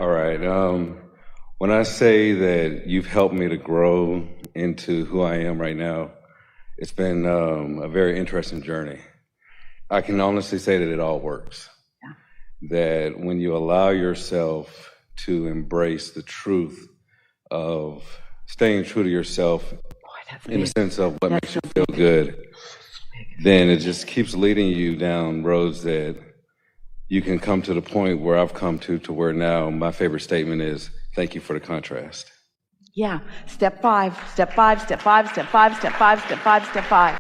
All right. When I say that you've helped me to grow into who I am right now, it's been a very interesting journey. I can honestly say that it all works. Yeah. That when you allow yourself to embrace the truth of staying true to yourself in the sense of what makes you feel good, then it just keeps leading you down roads that you can come to the point where I've come to where now my favorite statement is, thank you for the contrast. Yeah, step 5, step 5, step 5, step 5, step 5, step 5, step 5.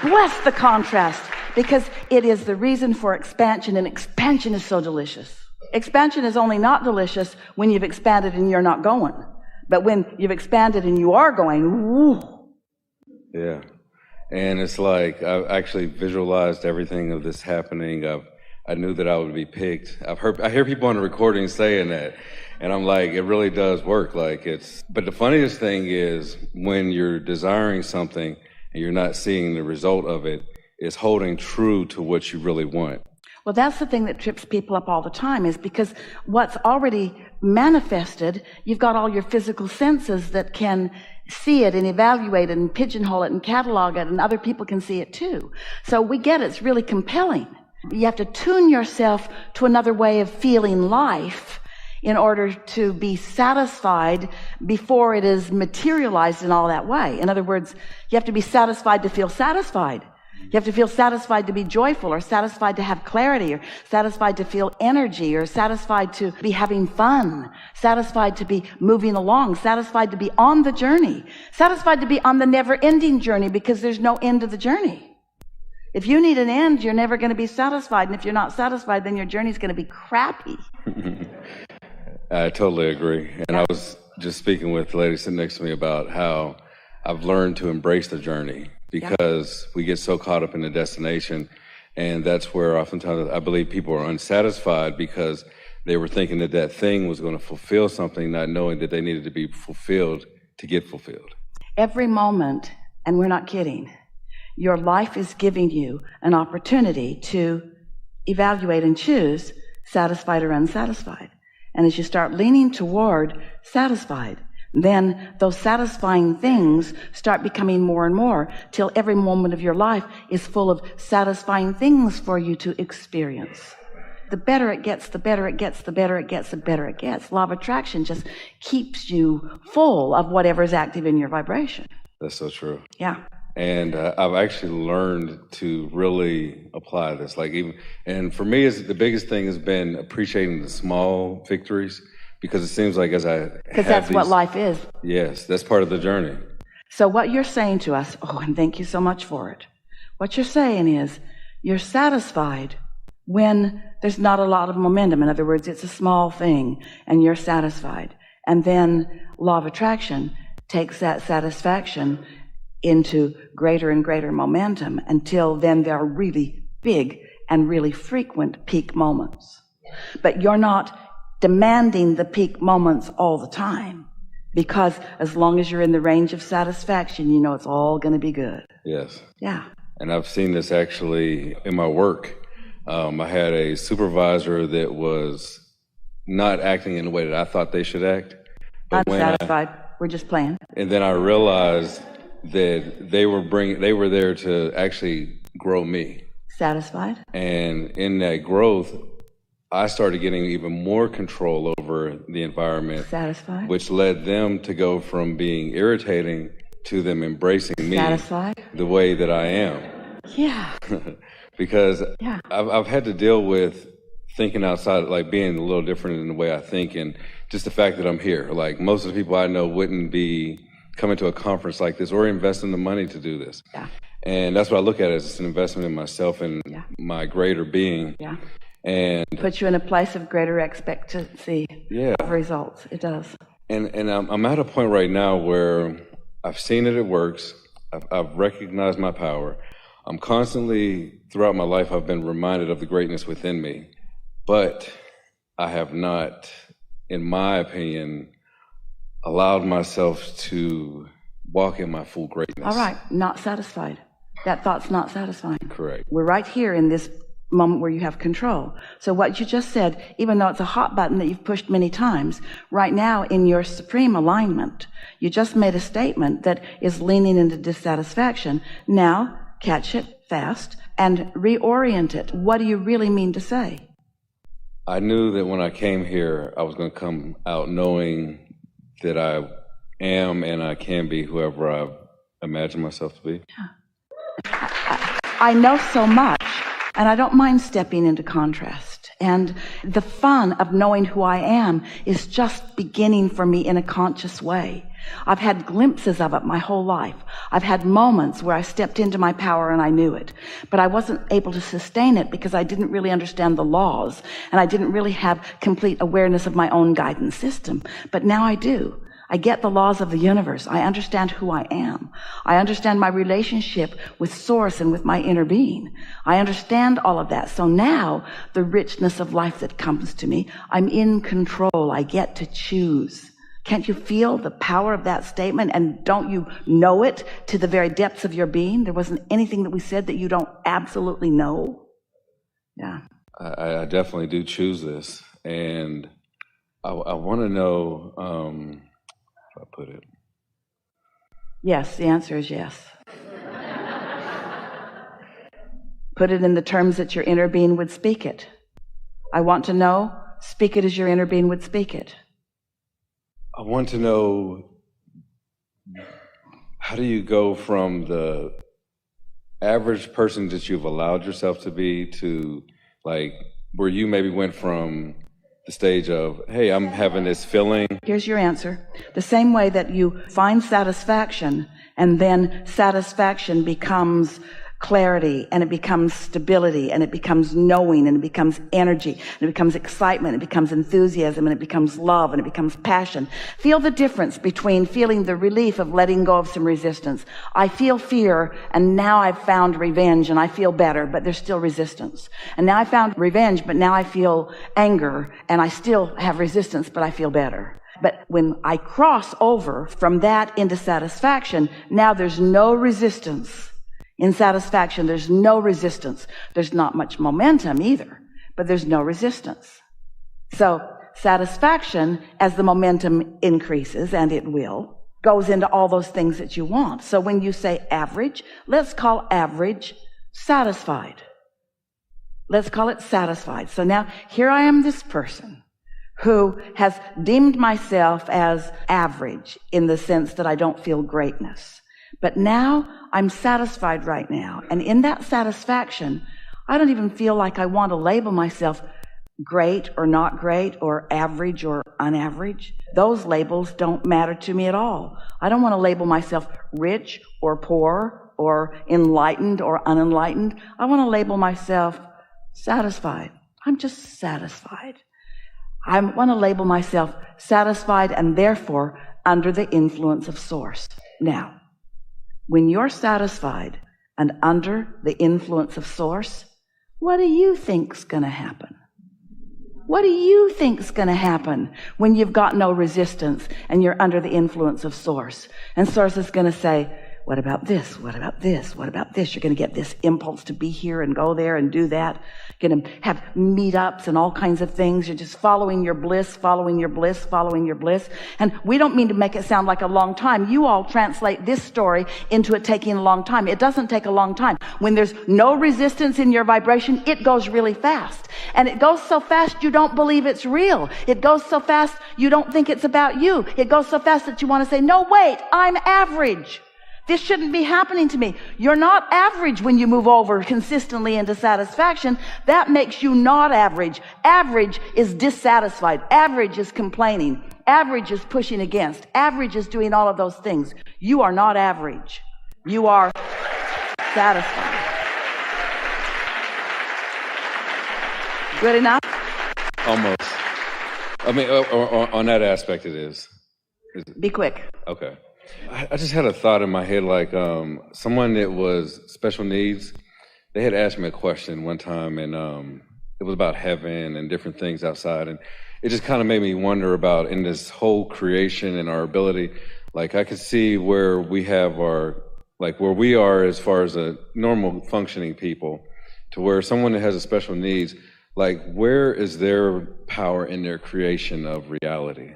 Bless the contrast, because it is the reason for expansion, and expansion is so delicious. Expansion is only not delicious when you've expanded and you're not going. But when you've expanded and you are going, woo. Yeah. And it's like I've actually visualized everything of this happening. I knew that I would be picked. I hear people on the recording saying that, and I'm like, it really does work. But the funniest thing is when you're desiring something and you're not seeing the result of it, is holding true to what you really want. Well, that's the thing that trips people up all the time, is because what's already manifested, you've got all your physical senses that can see it and evaluate it and pigeonhole it and catalog it, and other people can see it too. So we get it. It's really compelling. You have to tune yourself to another way of feeling life in order to be satisfied before it is materialized in all that way. In other words, you have to be satisfied to feel satisfied. You have to feel satisfied to be joyful, or satisfied to have clarity, or satisfied to feel energy, or satisfied to be having fun, satisfied to be moving along, satisfied to be on the journey, satisfied to be on the never-ending journey, because there's no end to the journey. If you need an end, you're never going to be satisfied. And if you're not satisfied, then your journey's going to be crappy. I totally agree. And I was just speaking with the lady sitting next to me about how I've learned to embrace the journey, because we get so caught up in the destination. And that's where oftentimes I believe people are unsatisfied, because they were thinking that that thing was going to fulfill something, not knowing that they needed to be fulfilled to get fulfilled. Every moment, and we're not kidding, your life is giving you an opportunity to evaluate and choose satisfied or unsatisfied. And as you start leaning toward satisfied, then those satisfying things start becoming more and more, till every moment of your life is full of satisfying things for you to experience. The better it gets, the better it gets, the better it gets, the better it gets. Law of attraction just keeps you full of whatever's active in your vibration. That's so true. Yeah. And I've actually learned to really apply this. And for me, the biggest thing has been appreciating the small victories, because it seems like because that's what life is. Yes, that's part of the journey. So what you're saying to us, and thank you so much for it. What you're saying is you're satisfied when there's not a lot of momentum. In other words, it's a small thing and you're satisfied. And then law of attraction takes that satisfaction into greater and greater momentum, until then there are really big and really frequent peak moments. But you're not demanding the peak moments all the time, because as long as you're in the range of satisfaction, you know it's all going to be good. Yes. Yeah. And I've seen this actually in my work. I had a supervisor that was not acting in the way that I thought they should act. But unsatisfied. We're just playing. And then I realized that they were there to actually grow me. Satisfied. And in that growth, I started getting even more control over the environment. Satisfied. Which led them to go from being irritating to them embracing me. Satisfied. The way that I am. Yeah. Because I've had to deal with thinking outside, being a little different in the way I think, and just the fact that I'm here. Most of the people I know wouldn't be coming to a conference like this or investing the money to do this. Yeah. And that's what I look at as an investment in myself and my greater being. Yeah. And puts you in a place of greater expectancy of results. It does. And I'm at a point right now where I've seen that it works. I've recognized my power. I'm constantly, throughout my life, I've been reminded of the greatness within me. But I have not, in my opinion, allowed myself to walk in my full greatness. All right, not satisfied. That thought's not satisfying. Correct. We're right here in this moment where you have control. So what you just said, even though it's a hot button that you've pushed many times, right now in your supreme alignment, you just made a statement that is leaning into dissatisfaction. Now, catch it fast and reorient it. What do you really mean to say? I knew that when I came here, I was going to come out knowing that I am and I can be whoever I imagine myself to be. I know so much, and I don't mind stepping into contrast. And the fun of knowing who I am is just beginning for me in a conscious way. I've had glimpses of it my whole life. I've had moments where I stepped into my power and I knew it. But I wasn't able to sustain it because I didn't really understand the laws, and I didn't really have complete awareness of my own guidance system. But now I do. I get the laws of the universe. I understand who I am. I understand my relationship with Source and with my inner being. I understand all of that. So now, the richness of life that comes to me, I'm in control. I get to choose. Can't you feel the power of that statement? And don't you know it to the very depths of your being? There wasn't anything that we said that you don't absolutely know. Yeah. I definitely do choose this. And I want to know, how I put it. Yes, the answer is yes. Put it in the terms that your inner being would speak it. I want to know, speak it as your inner being would speak it. I want to know, how do you go from the average person that you've allowed yourself to be to, like, where you maybe went from the stage of, hey, I'm having this feeling. Here's your answer. The same way that you find satisfaction, and then satisfaction becomes clarity, and it becomes stability, and it becomes knowing, and it becomes energy, and it becomes excitement, and it becomes enthusiasm, and it becomes love, and it becomes passion. Feel the difference between feeling the relief of letting go of some resistance. I feel fear, and now I've found revenge, and I feel better, but there's still resistance. And now I found revenge, but now I feel anger, and I still have resistance, but I feel better. But when I cross over from that into satisfaction, now there's no resistance. In satisfaction, there's no resistance. There's not much momentum either, but there's no resistance. So satisfaction, as the momentum increases, and it will, goes into all those things that you want. So when you say average, let's call average satisfied. Let's call it satisfied. So now here I am, this person who has deemed myself as average in the sense that I don't feel greatness. But now I'm satisfied right now. And in that satisfaction, I don't even feel like I want to label myself great or not great or average or unaverage. Those labels don't matter to me at all. I don't want to label myself rich or poor or enlightened or unenlightened. I want to label myself satisfied. I'm just satisfied. I want to label myself satisfied and therefore under the influence of Source. Now, when you're satisfied and under the influence of Source, what do you think's going to happen? What do you think's going to happen when you've got no resistance and you're under the influence of Source? And Source is going to say, what about this? What about this? What about this? You're going to get this impulse to be here and go there and do that. You're going to have meetups and all kinds of things. You're just following your bliss, following your bliss, following your bliss. And we don't mean to make it sound like a long time. You all translate this story into it taking a long time. It doesn't take a long time. When there's no resistance in your vibration, it goes really fast. And it goes so fast you don't believe it's real. It goes so fast you don't think it's about you. It goes so fast that you want to say, no, wait, I'm average. This shouldn't be happening to me. You're not average when you move over consistently into satisfaction. That makes you not average. Average is dissatisfied. Average is complaining. Average is pushing against. Average is doing all of those things. You are not average. You are satisfied. Good enough? Almost. I mean, on that aspect it is. Be quick. Okay. I just had a thought in my head, like someone that was special needs, they had asked me a question one time, and it was about heaven and different things outside, and it just kind of made me wonder about in this whole creation and our ability, like I could see where we have our, like where we are as far as a normal functioning people to where someone that has a special needs, like, where is their power in their creation of reality?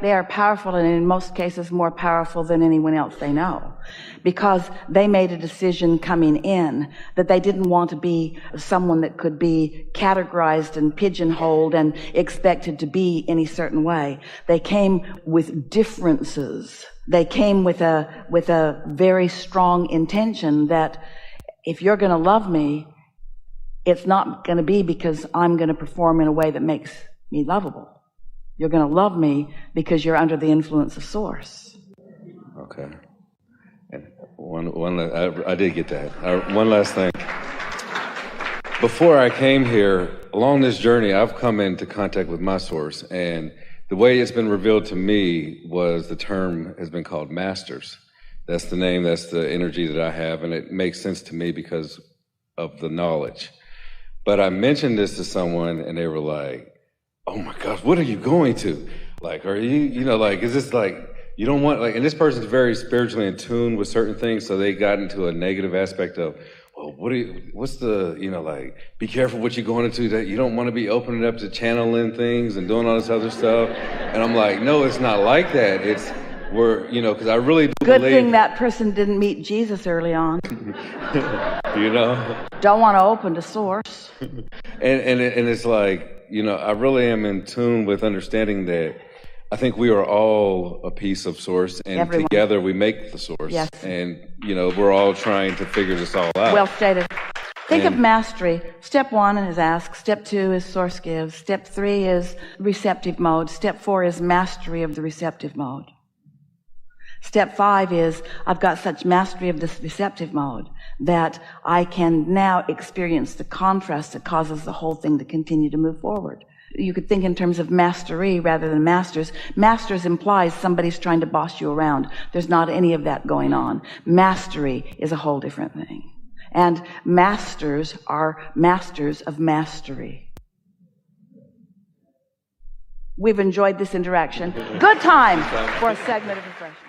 They are powerful, and in most cases more powerful than anyone else they know, because they made a decision coming in that they didn't want to be someone that could be categorized and pigeonholed and expected to be any certain way. They came with differences. They came with a very strong intention that if you're going to love me, it's not going to be because I'm going to perform in a way that makes me lovable. You're going to love me because you're under the influence of Source. Okay. And I did get that. One last thing. Before I came here, along this journey, I've come into contact with my Source, and the way it's been revealed to me was the term has been called Masters. That's the name, that's the energy that I have, and it makes sense to me because of the knowledge. But I mentioned this to someone, and they were like, oh my gosh, what are you going to? Like, are you, like, is this like, you don't want, like, and this person's very spiritually in tune with certain things, so they got into a negative aspect of, well, what's the, like, be careful what you're going into, that you don't want to be opening up to channeling things and doing all this other stuff. And I'm like, no, it's not like that. It's, because I really do Good believe. thing that person didn't meet Jesus early on. Don't want to open to Source. And it's like, I really am in tune with understanding that I think we are all a piece of Source, and Everyone. Together we make the Source. Yes. And, we're all trying to figure this all out. Well stated. Think of mastery. Step 1 is ask. Step 2 is Source gives. Step 3 is receptive mode. Step 4 is mastery of the receptive mode. Step 5 is, I've got such mastery of this receptive mode that I can now experience the contrast that causes the whole thing to continue to move forward. You could think in terms of mastery rather than masters. Masters implies somebody's trying to boss you around. There's not any of that going on. Mastery is a whole different thing. And masters are masters of mastery. We've enjoyed this interaction. Good time for a segment of refreshment.